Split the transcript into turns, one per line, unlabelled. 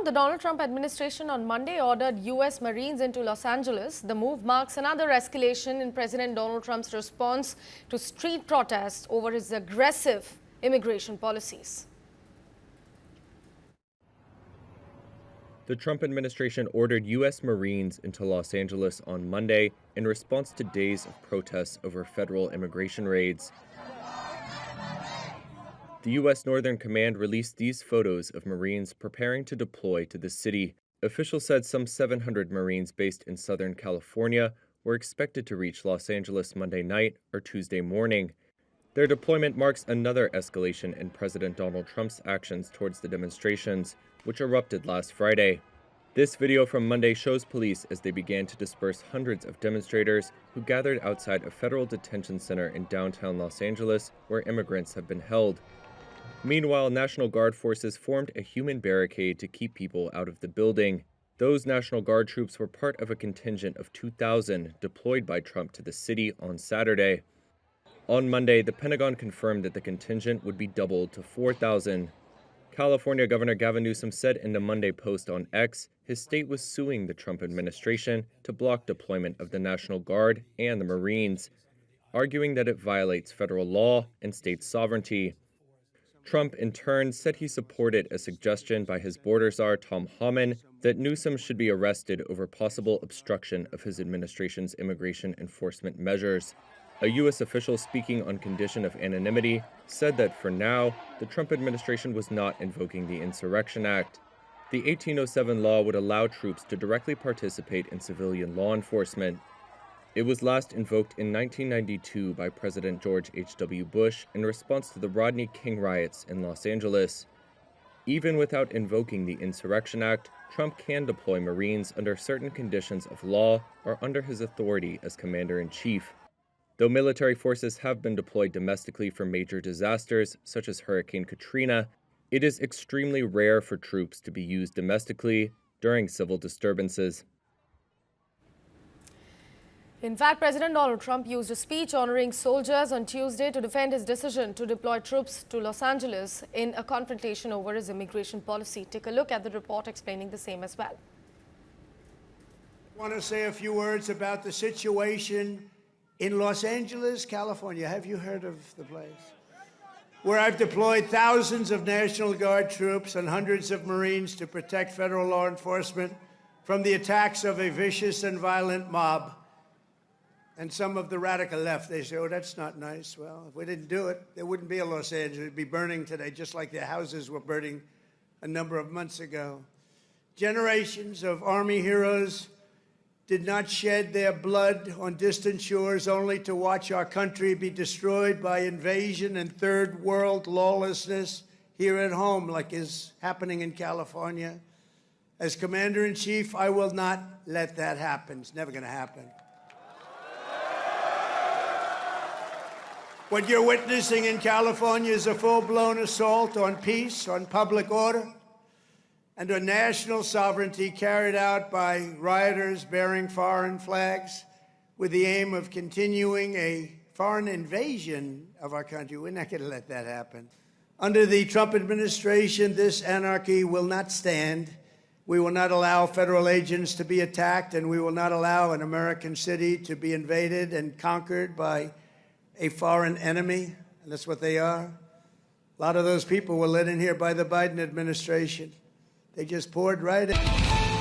the Donald Trump administration on Monday ordered U.S. Marines into Los Angeles. The move marks another escalation in President Donald Trump's response to street protests over his aggressive immigration policies.
The Trump administration ordered U.S. Marines into Los Angeles on Monday in response to days of protests over federal immigration raids. The U.S. Northern Command released these photos of Marines preparing to deploy to the city. Officials said some 700 Marines based in Southern California were expected to reach Los Angeles Monday night or Tuesday morning. Their deployment marks another escalation in President Donald Trump's actions towards the demonstrations, which erupted last Friday. This video from Monday shows police as they began to disperse hundreds of demonstrators who gathered outside a federal detention center in downtown Los Angeles where immigrants have been held. Meanwhile, National Guard forces formed a human barricade to keep people out of the building. Those National Guard troops were part of a contingent of 2,000 deployed by Trump to the city on Saturday. On Monday, the Pentagon confirmed that the contingent would be doubled to 4,000. California Governor Gavin Newsom said in a Monday post on X his state was suing the Trump administration to block deployment of the National Guard and the Marines, arguing that it violates federal law and state sovereignty. Trump, in turn, said he supported a suggestion by his border czar, Tom Homan, that Newsom should be arrested over possible obstruction of his administration's immigration enforcement measures. A U.S. official speaking on condition of anonymity said that for now, the Trump administration was not invoking the Insurrection Act. The 1807 law would allow troops to directly participate in civilian law enforcement. It was last invoked in 1992 by President George H.W. Bush in response to the Rodney King riots in Los Angeles. Even without invoking the Insurrection Act, Trump can deploy Marines under certain conditions of law or under his authority as Commander-in-Chief. Though military forces have been deployed domestically for major disasters, such as Hurricane Katrina, it is extremely rare for troops to be used domestically during civil disturbances.
In fact, President Donald Trump used a speech honoring soldiers on Tuesday to defend his decision to deploy troops to Los Angeles in a confrontation over his immigration policy. Take a look at the report explaining the same as well.
I want to say a few words about the situation in Los Angeles, California. Have you heard of the place? Where I've deployed thousands of National Guard troops and hundreds of Marines to protect federal law enforcement from the attacks of a vicious and violent mob. And some of the radical left, they say, oh, that's not nice. Well, if we didn't do it, there wouldn't be a Los Angeles. It'd be burning today, just like their houses were burning a number of months ago. Generations of Army heroes did not shed their blood on distant shores only to watch our country be destroyed by invasion and third world lawlessness here at home, like is happening in California. As Commander-in-Chief, I will not let that happen. It's never going to happen. What you're witnessing in California is a full-blown assault on peace, on public order, and on national sovereignty carried out by rioters bearing foreign flags with the aim of continuing a foreign invasion of our country. We're not going to let that happen. Under the Trump administration, this anarchy will not stand. We will not allow federal agents to be attacked, and we will not allow an American city to be invaded and conquered by a foreign enemy, and that's what they are. A lot of those people were let in here by the Biden administration. They just poured right in.